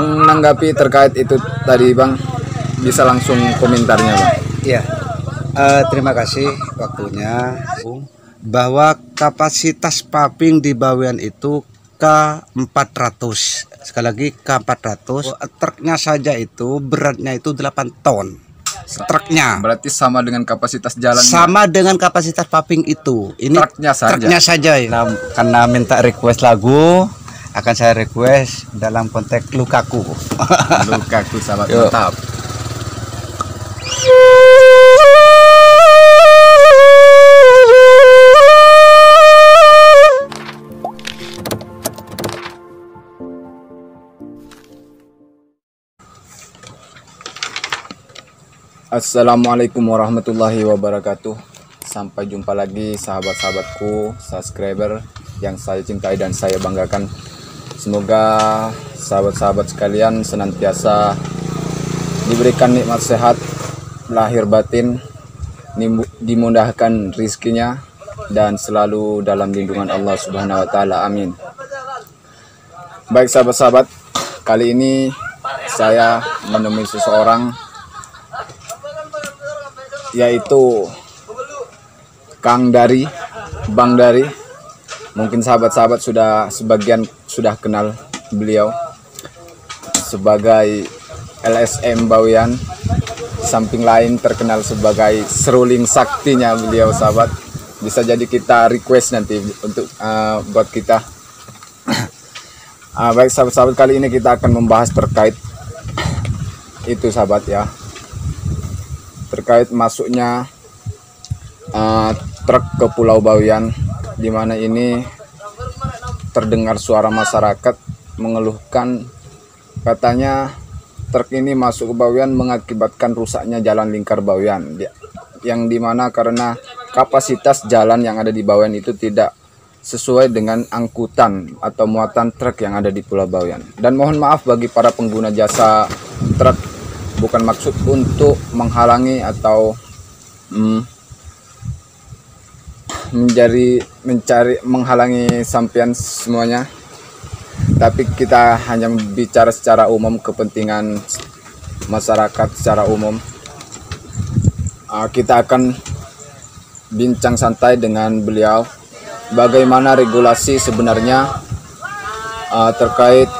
menanggapi terkait itu tadi Bang, bisa langsung komentarnya Bang. Iya, terima kasih waktunya. Bahwa kapasitas paping di Bawean itu K400, sekali lagi K400. Truknya saja itu beratnya itu 8 ton. Truknya Berarti sama dengan kapasitas jalan. sama dengan kapasitas paping itu. Ini truknya saja ya. Karena minta request lagu, akan saya request dalam konteks Lukaku. Lukaku sahabat, mantap. Assalamualaikum warahmatullahi wabarakatuh. Sampai jumpa lagi sahabat-sahabatku, subscriber yang saya cintai dan saya banggakan. Semoga sahabat-sahabat sekalian senantiasa diberikan nikmat sehat lahir batin, dimudahkan rizkinya, dan selalu dalam lindungan Allah Subhanahu wa Ta'ala. Amin. Baik sahabat-sahabat, kali ini saya menemui seseorang, yaitu Kang Dari, Bang Dari. Mungkin sahabat-sahabat sebagian sudah kenal beliau sebagai LSM Bawean. Samping lain terkenal sebagai seruling saktinya beliau sahabat. Bisa jadi kita request nanti untuk buat kita. Baik sahabat-sahabat, kali ini kita akan membahas terkait itu sahabat ya, terkait masuknya truk ke Pulau Bawean, di mana ini terdengar suara masyarakat mengeluhkan, katanya truk ini masuk ke Bawean mengakibatkan rusaknya jalan lingkar Bawean, yang dimana karena kapasitas jalan yang ada di Bawean itu tidak sesuai dengan angkutan atau muatan truk yang ada di Pulau Bawean. Dan mohon maaf bagi para pengguna jasa truk, bukan maksud untuk menghalangi atau menghalangi sampean semuanya, tapi kita hanya bicara secara umum, kepentingan masyarakat secara umum. Kita akan bincang santai dengan beliau bagaimana regulasi sebenarnya terkait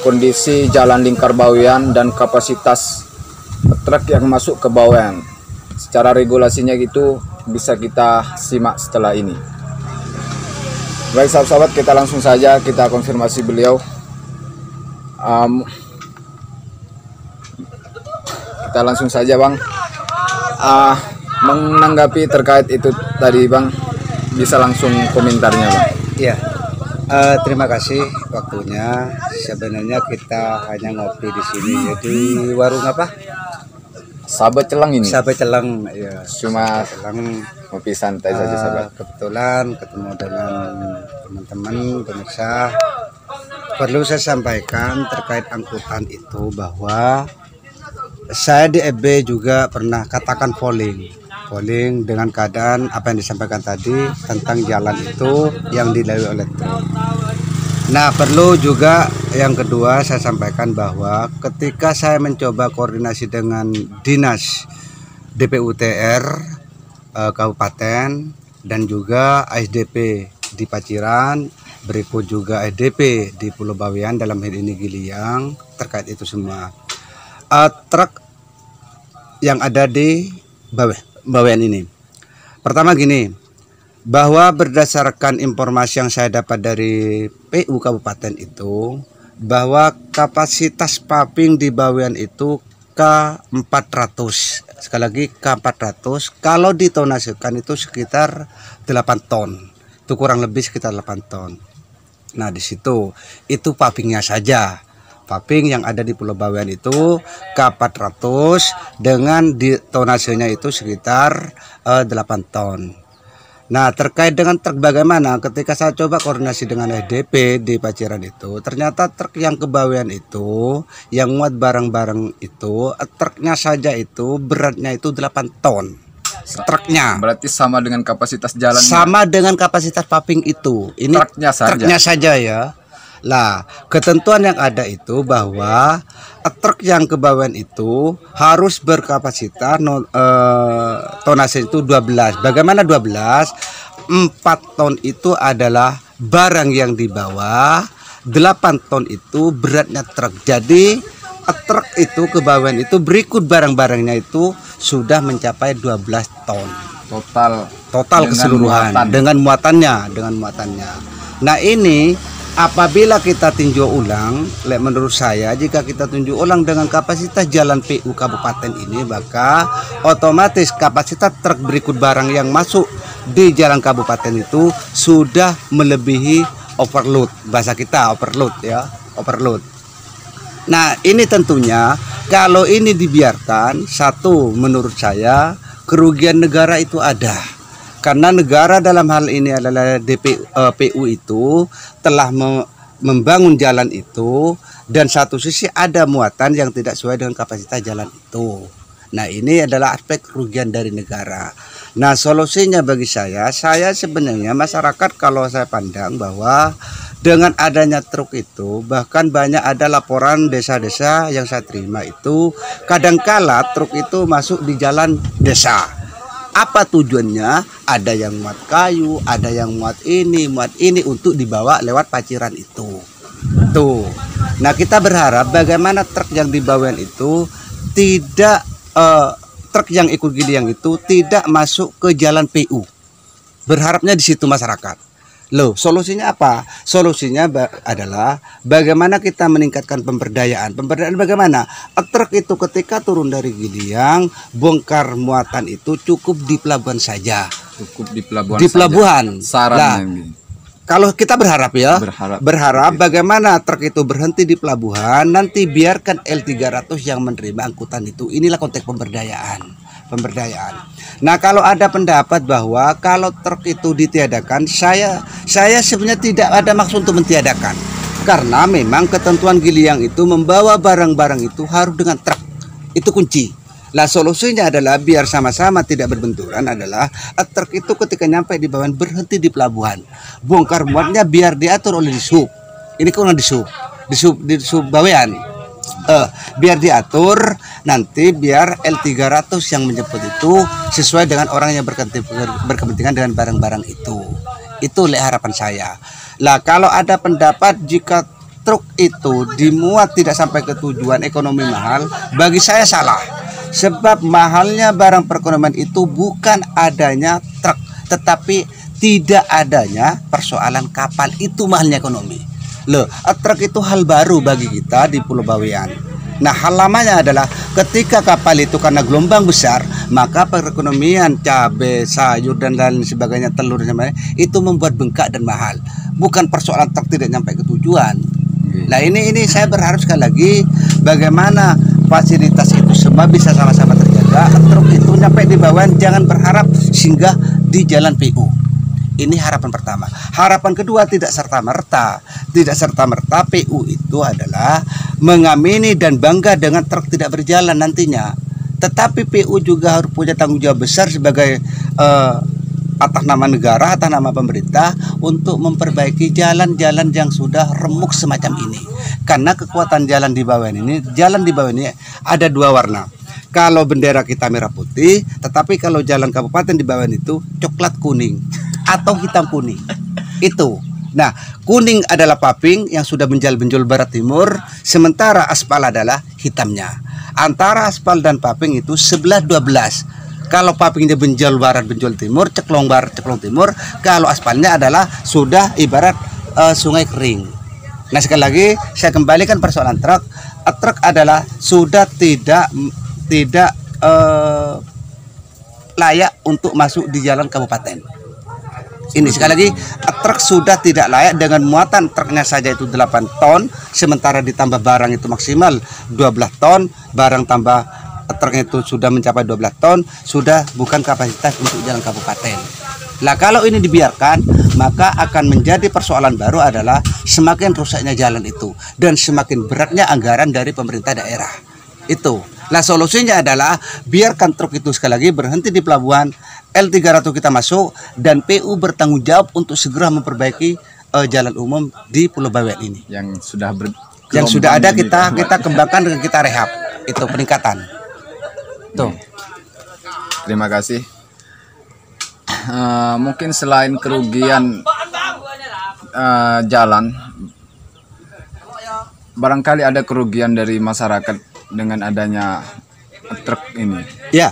kondisi jalan lingkar Bawean dan kapasitas truk yang masuk ke Bawean. Secara regulasinya gitu bisa kita simak setelah ini. Baik sahabat-sahabat, kita langsung saja kita konfirmasi beliau. Kita langsung saja Bang, menanggapi terkait itu tadi Bang, bisa langsung komentarnya Bang. Iya, terima kasih waktunya. Sebenarnya kita hanya ngopi di sini, jadi warung apa? Sahabat Celang ini. Sahabat Celang, ya. Cuma Celang ngopi santai saja sahabat. Kebetulan ketemu dengan teman-teman pemirsa. Perlu saya sampaikan terkait angkutan itu bahwa saya di FB juga pernah katakan polling dengan keadaan apa yang disampaikan tadi tentang jalan itu yang dilalui oleh truk. Nah, perlu juga yang kedua saya sampaikan bahwa ketika saya mencoba koordinasi dengan Dinas DPUTR Kabupaten dan juga ASDP di Paciran, berikut juga ASDP di Pulau Bawean, dalam hal ini Giliang, terkait itu semua. Truk yang ada di Bawean ini. Pertama gini, bahwa berdasarkan informasi yang saya dapat dari PU Kabupaten itu, bahwa kapasitas paping di Bawean itu K400, sekali lagi K400, kalau ditonasikan itu sekitar 8 ton, itu kurang lebih sekitar 8 ton. Nah di situ itu papingnya saja. Paping yang ada di Pulau Bawean itu K400 dengan tonasenya itu sekitar 8 ton. Nah terkait dengan truk bagaimana, ketika saya coba koordinasi dengan SDP di Paciran itu, ternyata truk yang ke Bawean itu yang muat barang-barang itu, truknya saja itu beratnya itu 8 ton. Truknya berarti sama dengan kapasitas jalan. Sama dengan kapasitas paping itu. Ini truknya saja ya. Lah, ketentuan yang ada itu bahwa truk yang kebawahan itu harus berkapasitas tonase itu 12. Bagaimana 12? 4 ton itu adalah barang yang dibawa, 8 ton itu beratnya truk. Jadi truk itu kebawahan itu berikut barang-barangnya itu sudah mencapai 12 ton. Total keseluruhan dengan muatannya. Nah, ini apabila kita tinjau ulang, menurut saya jika kita tinjau ulang dengan kapasitas jalan PU kabupaten ini, maka otomatis kapasitas truk berikut barang yang masuk di jalan kabupaten itu sudah melebihi overload. Bahasa kita overload ya, overload. Nah, ini tentunya kalau ini dibiarkan, satu menurut saya kerugian negara itu ada. Karena negara dalam hal ini adalah PU itu telah membangun jalan itu, dan satu sisi ada muatan yang tidak sesuai dengan kapasitas jalan itu. Nah, ini adalah aspek kerugian dari negara. Nah, solusinya bagi saya sebenarnya masyarakat, kalau saya pandang bahwa dengan adanya truk itu, bahkan banyak ada laporan desa-desa yang saya terima itu, kadangkala truk itu masuk di jalan desa. Apa tujuannya? Ada yang muat kayu, ada yang muat ini untuk dibawa lewat paciran itu. Tuh. Nah, kita berharap bagaimana truk yang dibawain itu tidak truk yang ikut giling itu tidak masuk ke jalan PU. Berharapnya di situ masyarakat. Loh, solusinya apa? Solusinya adalah bagaimana kita meningkatkan pemberdayaan. Pemberdayaan bagaimana? Truk itu ketika turun dari Giliang, bongkar muatan itu cukup di pelabuhan saja. Cukup di pelabuhan. Di pelabuhan. Saran. Kalau kita berharap ya, berharap bagaimana truk itu berhenti di pelabuhan, nanti biarkan L300 yang menerima angkutan itu. Inilah konteks pemberdayaan. Nah, kalau ada pendapat bahwa kalau truk itu ditiadakan, saya sebenarnya tidak ada maksud untuk mentiadakan. Karena memang ketentuan Giliang itu membawa barang-barang itu harus dengan truk. Itu kunci. Lah, solusinya adalah biar sama-sama tidak berbenturan adalah truk itu ketika nyampe di bawah berhenti di pelabuhan. Bongkar muatnya biar diatur oleh disub. Ini kan di sub bawean. Biar diatur nanti, biar L300 yang menjemput itu sesuai dengan orang yang berkepentingan dengan barang-barang itu. Itu harapan saya. Lah, kalau ada pendapat jika truk itu dimuat tidak sampai ke tujuan ekonomi mahal, bagi saya salah. Sebab mahalnya barang perekonomian itu bukan adanya truk, tetapi tidak adanya persoalan kapal, itu mahalnya ekonomi. Loh, truk itu hal baru bagi kita di Pulau Bawean. Nah, hal lamanya adalah ketika kapal itu karena gelombang besar, maka perekonomian cabai, sayur dan lain sebagainya, telur dan sebagainya, itu membuat bengkak dan mahal. Bukan persoalan truk tidak sampai ke tujuan. Nah, ini saya berharap sekali lagi bagaimana fasilitas itu semua bisa sama-sama terjaga. Truk itu nyampe di bawah, jangan berharap singgah di jalan PU. Ini harapan pertama. Harapan kedua, tidak serta-merta PU itu adalah mengamini dan bangga dengan truk tidak berjalan nantinya. Tetapi PU juga harus punya tanggung jawab besar sebagai atas nama negara, atas nama pemerintah, untuk memperbaiki jalan-jalan yang sudah remuk semacam ini. Karena kekuatan jalan di bawah ini ada dua warna. Kalau bendera kita merah putih, tetapi kalau jalan kabupaten di bawah itu coklat kuning atau hitam kuning. Itu. Nah, kuning adalah paving yang sudah benjol-benjol barat timur, sementara aspal adalah hitamnya. Antara aspal dan paving itu 11-12. Kalau pavingnya benjol barat, benjol timur, ceklong barat, ceklong timur. Kalau aspalnya adalah sudah ibarat sungai kering. Nah, sekali lagi saya kembalikan persoalan truk. Truk adalah sudah tidak layak untuk masuk di jalan kabupaten. Ini sekali lagi, truk sudah tidak layak dengan muatan truknya saja itu 8 ton, sementara ditambah barang itu maksimal 12 ton, barang tambah truknya itu sudah mencapai 12 ton, sudah bukan kapasitas untuk jalan kabupaten. Lah, kalau ini dibiarkan, maka akan menjadi persoalan baru adalah semakin rusaknya jalan itu dan semakin beratnya anggaran dari pemerintah daerah. Itu. Nah, solusinya adalah biarkan truk itu sekali lagi berhenti di pelabuhan, L300 kita masuk, dan PU bertanggung jawab untuk segera memperbaiki jalan umum di Pulau Bawean ini. Yang sudah Ada kita kembangkan dengan kita rehab. Itu peningkatan. Tuh. Terima kasih. Mungkin selain kerugian jalan, barangkali ada kerugian dari masyarakat dengan adanya truk ini. Ya,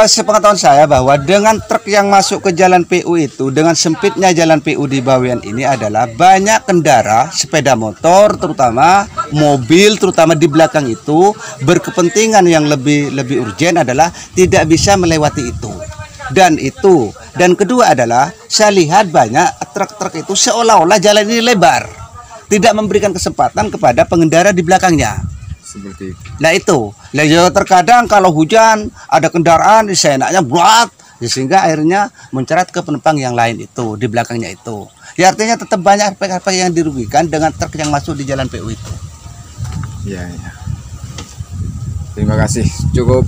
sepengetahuan saya bahwa dengan truk yang masuk ke jalan PU itu, dengan sempitnya jalan PU di Bawean ini adalah banyak kendara, sepeda motor, terutama mobil, terutama di belakang itu berkepentingan yang lebih urgen adalah tidak bisa melewati itu. Dan kedua adalah saya lihat banyak truk-truk itu seolah-olah jalan ini lebar, tidak memberikan kesempatan kepada pengendara di belakangnya. Seperti itu. Nah itu, terkadang kalau hujan ada kendaraan seenaknya buat, sehingga akhirnya mencerat ke penumpang yang lain itu di belakangnya itu. Ya artinya tetap banyak aspek-aspek yang dirugikan dengan truk yang masuk di jalan PU itu. Ya. Terima kasih, cukup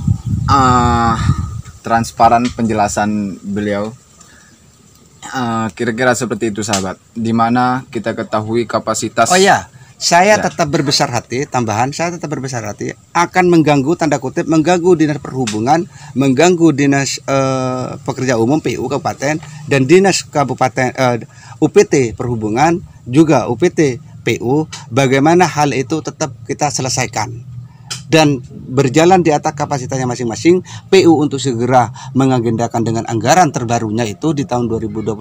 transparan penjelasan beliau. Kira-kira seperti itu sahabat, dimana kita ketahui kapasitas. Oh ya, saya tetap berbesar hati, saya tetap berbesar hati akan mengganggu, tanda kutip, mengganggu dinas perhubungan, mengganggu dinas pekerja umum PU kabupaten dan dinas kabupaten UPT perhubungan, juga UPT PU, bagaimana hal itu tetap kita selesaikan dan berjalan di atas kapasitasnya masing-masing. PU untuk segera mengagendakan dengan anggaran terbarunya itu di tahun 2021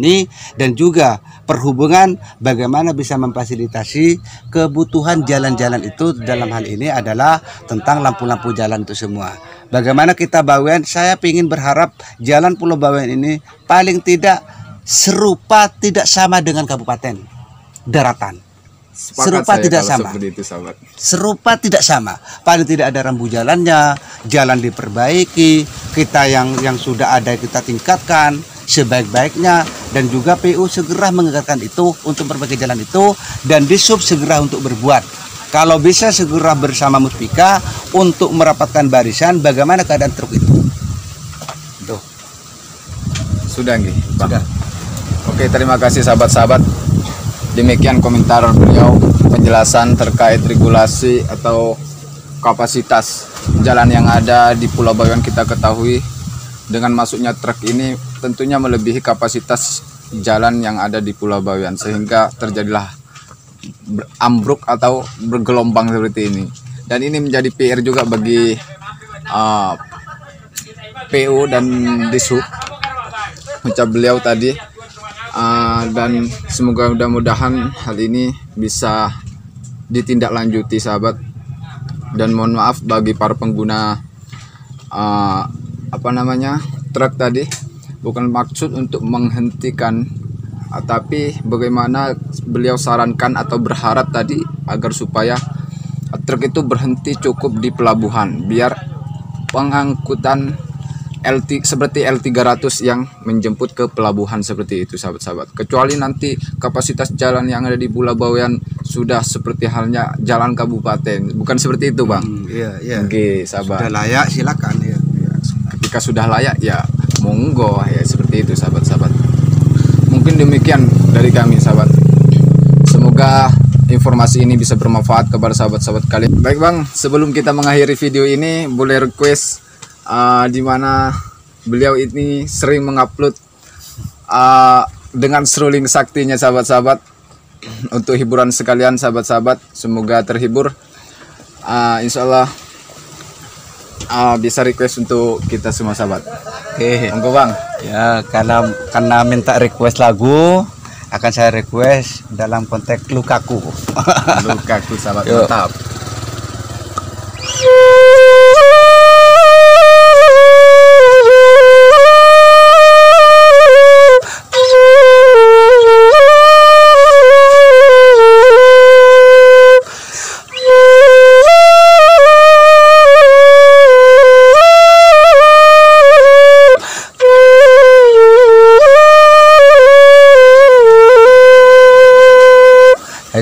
ini, dan juga perhubungan bagaimana bisa memfasilitasi kebutuhan jalan-jalan itu. Dalam hal ini adalah tentang lampu-lampu jalan itu semua. Bagaimana kita Bawean, saya ingin berharap jalan Pulau Bawean ini paling tidak serupa, tidak sama dengan kabupaten daratan. Serupa tidak sama. Itu, sahabat. Serupa tidak sama. Paling tidak ada rambu jalannya, jalan diperbaiki, kita yang sudah ada kita tingkatkan sebaik-baiknya, dan juga PU segera mengeluarkan itu untuk perbaiki jalan itu, dan Disub segera untuk berbuat. Kalau bisa segera bersama Muspika untuk merapatkan barisan bagaimana keadaan truk itu. Tuh. Sudah nggih, Bang? Sudah. Oke, terima kasih sahabat-sahabat. Demikian komentar beliau, penjelasan terkait regulasi atau kapasitas jalan yang ada di Pulau Bawean. Kita ketahui dengan masuknya truk ini tentunya melebihi kapasitas jalan yang ada di Pulau Bawean, sehingga terjadilah ambruk atau bergelombang seperti ini. Dan ini menjadi PR juga bagi PU dan Disub, ucap beliau tadi. Dan semoga mudah-mudahan hal ini bisa ditindaklanjuti sahabat. Dan mohon maaf bagi para pengguna truk tadi, bukan maksud untuk menghentikan, tapi bagaimana beliau sarankan atau berharap tadi agar supaya truk itu berhenti cukup di pelabuhan, biar pengangkutan seperti L300 yang menjemput ke pelabuhan seperti itu sahabat-sahabat. Kecuali nanti kapasitas jalan yang ada di Pulau Bawean sudah seperti halnya jalan kabupaten, bukan seperti itu Bang. Iya. Oke, sahabat. Sudah layak silakan ya. Ketika sudah layak ya monggo ya, seperti itu sahabat-sahabat. Mungkin demikian dari kami sahabat. Semoga informasi ini bisa bermanfaat kepada sahabat-sahabat kalian. Baik Bang, sebelum kita mengakhiri video ini, boleh request di mana beliau ini sering mengupload dengan seruling saktinya sahabat-sahabat, untuk hiburan sekalian sahabat-sahabat. Semoga terhibur. Insya Allah bisa request untuk kita semua sahabat. Oke, monggo Bang. Ya, karena minta request lagu, akan saya request dalam konteks Lukaku. Lukaku sahabat. Mantap.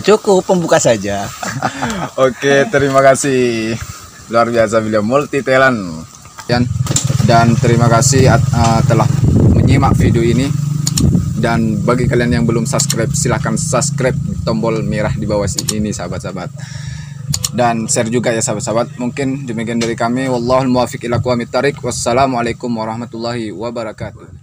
Cukup pembuka saja. Oke, terima kasih. Luar biasa beliau, multi talent. Dan terima kasih telah menyimak video ini. Dan bagi kalian yang belum subscribe, silahkan subscribe tombol merah di bawah ini sahabat-sahabat. Dan share juga ya sahabat-sahabat. Mungkin demikian dari kami. Wallahul muwaffiq ila aqwamit thariq. Wassalamualaikum warahmatullahi wabarakatuh.